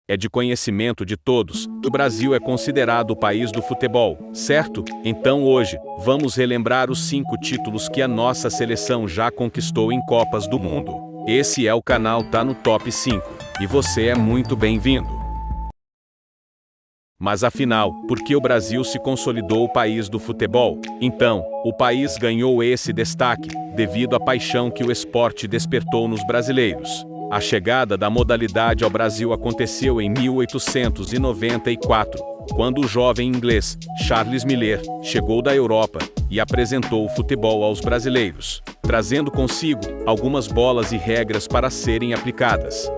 É de conhecimento de todos que o Brasil é considerado o país do futebol, certo? Então hoje, vamos relembrar os 5 títulos que a nossa seleção já conquistou em Copas do Mundo. Esse é o canal Tá no Top 5, e você é muito bem-vindo. Mas afinal, por que o Brasil se consolidou o país do futebol? Então, o país ganhou esse destaque devido à paixão que o esporte despertou nos brasileiros. A chegada da modalidade ao Brasil aconteceu em 1894, quando o jovem inglês Charles Miller chegou da Europa e apresentou o futebol aos brasileiros, trazendo consigo algumas bolas e regras para serem aplicadas.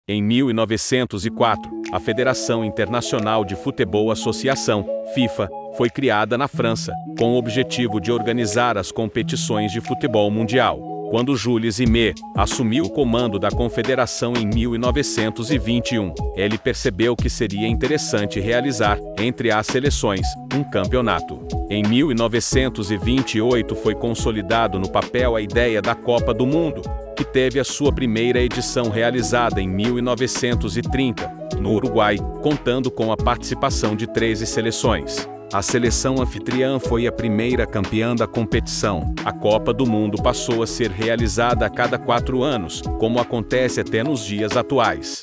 Em 1904, a Federação Internacional de Futebol Associação, FIFA, foi criada na França, com o objetivo de organizar as competições de futebol mundial. Quando Jules Rimet assumiu o comando da confederação em 1921, ele percebeu que seria interessante realizar, entre as seleções, um campeonato. Em 1928 foi consolidado no papel a ideia da Copa do Mundo, que teve a sua primeira edição realizada em 1930, no Uruguai, contando com a participação de 13 seleções. A seleção anfitriã foi a primeira campeã da competição. A Copa do Mundo passou a ser realizada a cada 4 anos, como acontece até nos dias atuais.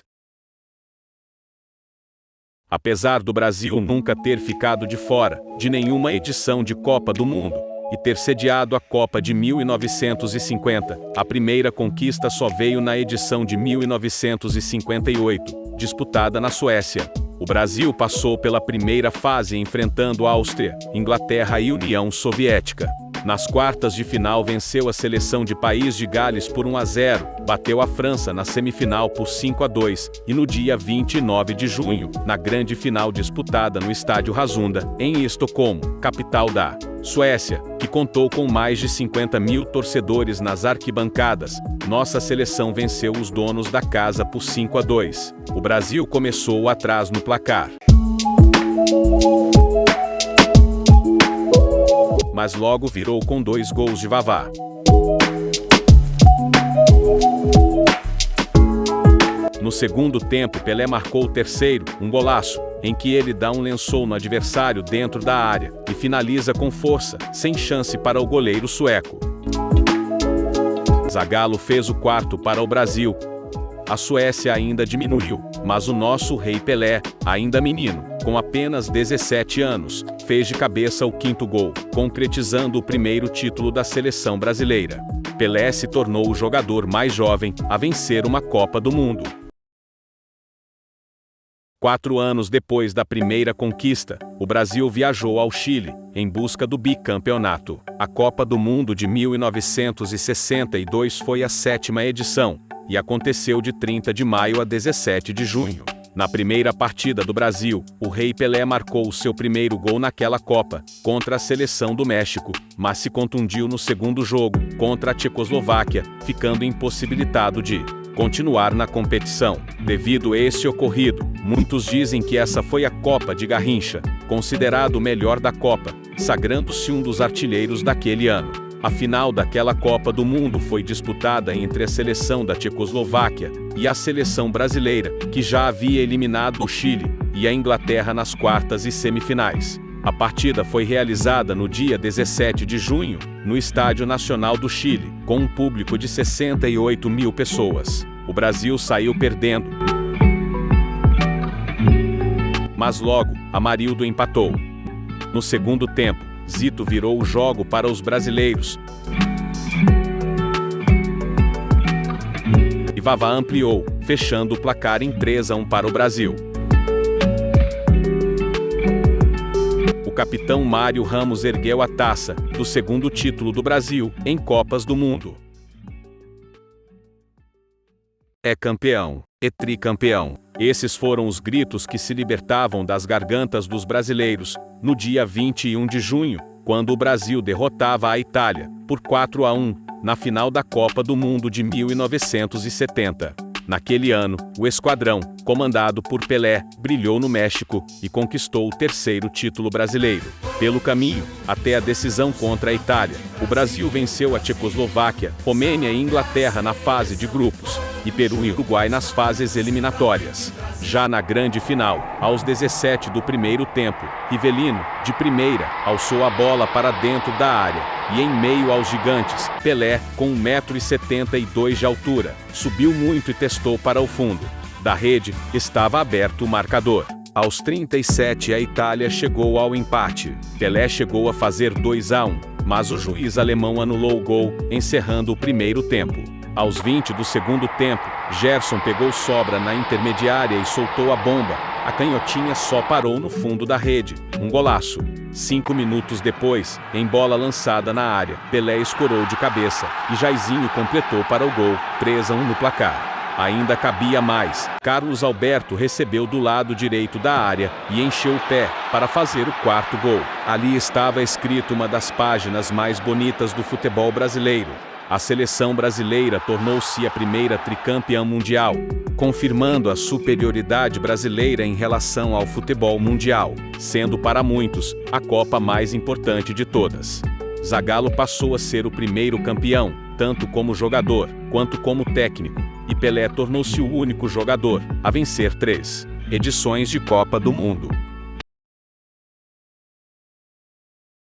Apesar do Brasil nunca ter ficado de fora de nenhuma edição de Copa do Mundo e ter sediado a Copa de 1950, a primeira conquista só veio na edição de 1958, disputada na Suécia. O Brasil passou pela primeira fase enfrentando a Áustria, Inglaterra e União Soviética. Nas quartas de final venceu a seleção de País de Gales por 1-0, bateu a França na semifinal por 5-2 e no dia 29 de junho, na grande final disputada no estádio Råsunda, em Estocolmo, capital da Suécia, que contou com mais de 50 mil torcedores nas arquibancadas, nossa seleção venceu os donos da casa por 5-2. O Brasil começou atrás no placar, mas logo virou com 2 gols de Vavá. No segundo tempo, Pelé marcou o terceiro, um golaço, em que ele dá um lençol no adversário dentro da área e finaliza com força, sem chance para o goleiro sueco. Zagallo fez o quarto para o Brasil. A Suécia ainda diminuiu, mas o nosso rei Pelé, ainda menino, com apenas 17 anos, fez de cabeça o 5º gol, concretizando o primeiro título da seleção brasileira. Pelé se tornou o jogador mais jovem a vencer uma Copa do Mundo. 4 anos depois da primeira conquista, o Brasil viajou ao Chile, em busca do bicampeonato. A Copa do Mundo de 1962 foi a 7ª edição, e aconteceu de 30 de maio a 17 de junho. Na primeira partida do Brasil, o rei Pelé marcou o seu primeiro gol naquela Copa, contra a seleção do México, mas se contundiu no segundo jogo, contra a Tchecoslováquia, ficando impossibilitado de continuar na competição. Devido a esse ocorrido, muitos dizem que essa foi a Copa de Garrincha, considerado o melhor da Copa, sagrando-se um dos artilheiros daquele ano. A final daquela Copa do Mundo foi disputada entre a seleção da Tchecoslováquia e a seleção brasileira, que já havia eliminado o Chile, e a Inglaterra nas quartas e semifinais. A partida foi realizada no dia 17 de junho, no Estádio Nacional do Chile, com um público de 68 mil pessoas. O Brasil saiu perdendo, mas logo, Amarildo empatou. No segundo tempo, Zito virou o jogo para os brasileiros e Vavá ampliou, fechando o placar em 3-1 para o Brasil. O capitão Mário Ramos ergueu a taça do segundo título do Brasil em Copas do Mundo. É campeão, é tricampeão. Esses foram os gritos que se libertavam das gargantas dos brasileiros, no dia 21 de junho, quando o Brasil derrotava a Itália, por 4-1, na final da Copa do Mundo de 1970. Naquele ano, o esquadrão, comandado por Pelé, brilhou no México e conquistou o 3º título brasileiro. Pelo caminho, até a decisão contra a Itália, o Brasil venceu a Tchecoslováquia, Romênia e Inglaterra na fase de grupos, e Peru e Uruguai nas fases eliminatórias. Já na grande final, aos 17 do primeiro tempo, Rivelino, de primeira, alçou a bola para dentro da área, e em meio aos gigantes, Pelé, com 1,72 m de altura, subiu muito e testou para o fundo da rede, estava aberto o marcador. Aos 37 a Itália chegou ao empate. Pelé chegou a fazer 2-1, mas o juiz alemão anulou o gol, encerrando o primeiro tempo. Aos 20 do segundo tempo, Gerson pegou sobra na intermediária e soltou a bomba. A canhotinha só parou no fundo da rede. Um golaço. 5 minutos depois, em bola lançada na área, Pelé escorou de cabeça e Jairzinho completou para o gol, 3-1 no placar. Ainda cabia mais. Carlos Alberto recebeu do lado direito da área e encheu o pé para fazer o quarto gol. Ali estava escrito uma das páginas mais bonitas do futebol brasileiro. A seleção brasileira tornou-se a primeira tricampeã mundial, confirmando a superioridade brasileira em relação ao futebol mundial, sendo para muitos a Copa mais importante de todas. Zagallo passou a ser o primeiro campeão, tanto como jogador quanto como técnico, e Pelé tornou-se o único jogador a vencer 3 edições de Copa do Mundo.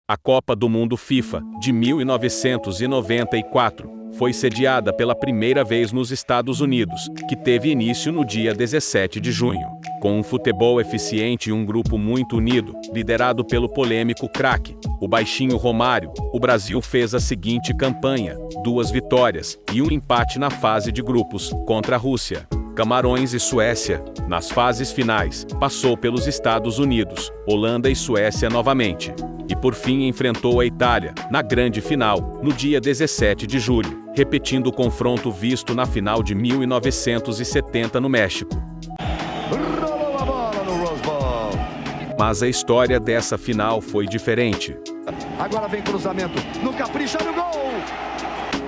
A Copa do Mundo FIFA, de 1994, foi sediada pela primeira vez nos Estados Unidos, que teve início no dia 17 de junho. Com um futebol eficiente e um grupo muito unido, liderado pelo polêmico craque, o baixinho Romário, o Brasil fez a seguinte campanha: 2 vitórias e um empate na fase de grupos, contra a Rússia, Camarões e Suécia. Nas fases finais, passou pelos Estados Unidos, Holanda e Suécia novamente. E por fim enfrentou a Itália, na grande final, no dia 17 de julho, repetindo o confronto visto na final de 1970 no México. Rolou a bola no Rose Bowl. Mas a história dessa final foi diferente. Agora vem cruzamento, no capricha no gol!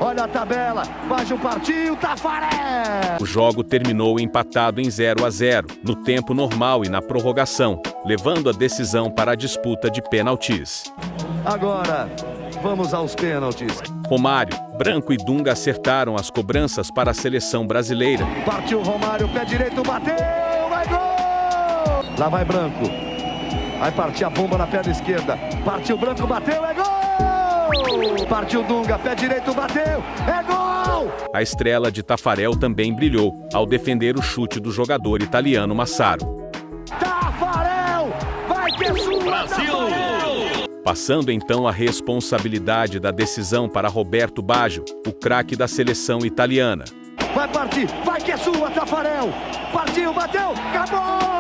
Olha a tabela, Baggio partiu, Tafarel! O jogo terminou empatado em 0-0, no tempo normal e na prorrogação, levando a decisão para a disputa de pênaltis. Agora, vamos aos pênaltis. Romário, Branco e Dunga acertaram as cobranças para a seleção brasileira. Partiu Romário, pé direito, bateu, vai gol! Lá vai Branco. Vai partir a bomba na perna esquerda. Partiu Branco, bateu, é gol! Partiu Dunga, pé direito, bateu, é gol! A estrela de Tafarel também brilhou, ao defender o chute do jogador italiano Massaro. Tafarel! Vai que é sua, Brasil! Tafarel! Passando então a responsabilidade da decisão para Roberto Baggio, o craque da seleção italiana. Vai partir, vai que é sua, Tafarel! Partiu, bateu, acabou!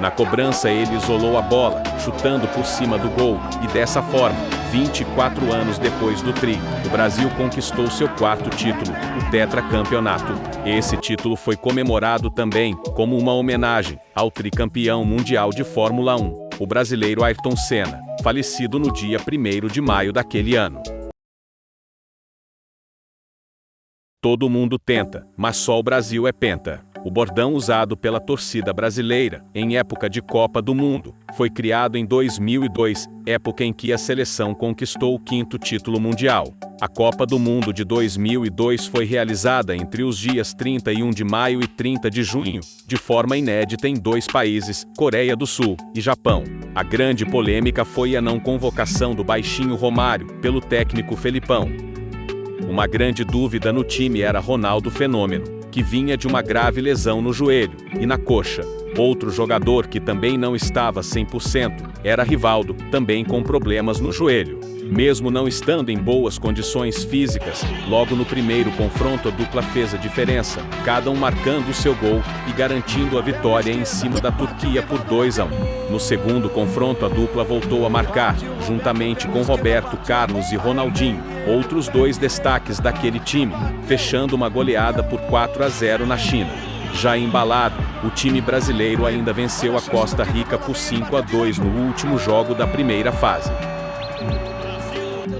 Na cobrança ele isolou a bola, chutando por cima do gol, e dessa forma, 24 anos depois do tri, o Brasil conquistou seu 4º título, o tetracampeonato. Esse título foi comemorado também como uma homenagem ao tricampeão mundial de Fórmula 1, o brasileiro Ayrton Senna, falecido no dia 1º de maio daquele ano. Todo mundo tenta, mas só o Brasil é penta. O bordão usado pela torcida brasileira, em época de Copa do Mundo, foi criado em 2002, época em que a seleção conquistou o 5º título mundial. A Copa do Mundo de 2002 foi realizada entre os dias 31 de maio e 30 de junho, de forma inédita em 2 países, Coreia do Sul e Japão. A grande polêmica foi a não convocação do baixinho Romário, pelo técnico Felipão. Uma grande dúvida no time era Ronaldo Fenômeno, que vinha de uma grave lesão no joelho e na coxa. Outro jogador que também não estava 100% era Rivaldo, também com problemas no joelho. Mesmo não estando em boas condições físicas, logo no primeiro confronto a dupla fez a diferença, cada um marcando o seu gol e garantindo a vitória em cima da Turquia por 2-1. No segundo confronto a dupla voltou a marcar, juntamente com Roberto Carlos e Ronaldinho, outros 2 destaques daquele time, fechando uma goleada por 4-0 na China. Já embalado, o time brasileiro ainda venceu a Costa Rica por 5-2 no último jogo da primeira fase.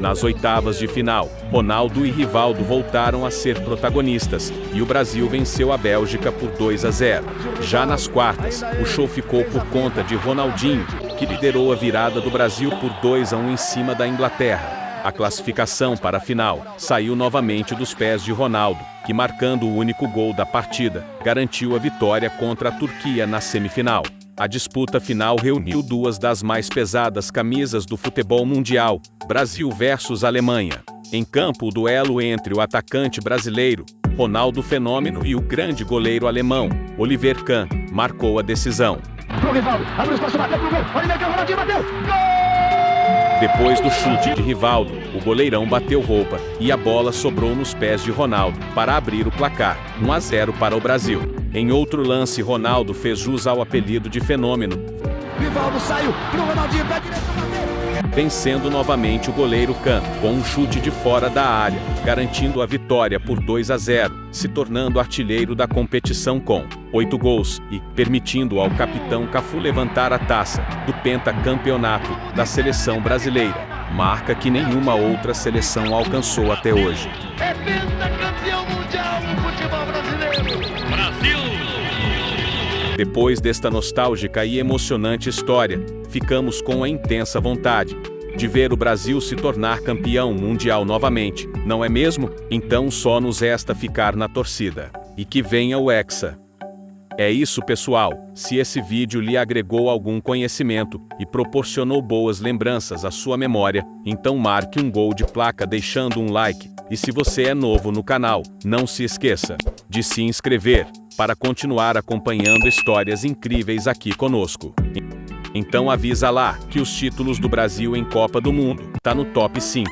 Nas oitavas de final, Ronaldo e Rivaldo voltaram a ser protagonistas, e o Brasil venceu a Bélgica por 2-0. Já nas quartas, o show ficou por conta de Ronaldinho, que liderou a virada do Brasil por 2-1 em cima da Inglaterra. A classificação para a final saiu novamente dos pés de Ronaldo, que, marcando o único gol da partida, garantiu a vitória contra a Turquia na semifinal. A disputa final reuniu duas das mais pesadas camisas do futebol mundial, Brasil versus Alemanha. Em campo, o duelo entre o atacante brasileiro, Ronaldo Fenômeno, e o grande goleiro alemão, Oliver Kahn, marcou a decisão. Depois do chute de Rivaldo, o goleirão bateu roupa e a bola sobrou nos pés de Ronaldo para abrir o placar, 1-0 para o Brasil. Em outro lance, Ronaldo fez jus ao apelido de Fenômeno. Rivaldo saiu pro Ronaldinho, pé direito, bateu! Vencendo novamente o goleiro Kahn, com um chute de fora da área, garantindo a vitória por 2-0, se tornando artilheiro da competição com 8 gols e permitindo ao capitão Cafu levantar a taça do pentacampeonato da seleção brasileira, marca que nenhuma outra seleção alcançou até hoje. É pentacampeão mundial no futebol brasileiro! Brasil! Depois desta nostálgica e emocionante história, ficamos com a intensa vontade de ver o Brasil se tornar campeão mundial novamente, não é mesmo? Então só nos resta ficar na torcida. E que venha o Hexa. É isso, pessoal. Se esse vídeo lhe agregou algum conhecimento e proporcionou boas lembranças à sua memória, então marque um gol de placa deixando um like. E se você é novo no canal, não se esqueça de se inscrever para continuar acompanhando histórias incríveis aqui conosco. Então avisa lá que os títulos do Brasil em Copa do Mundo tá no top 5.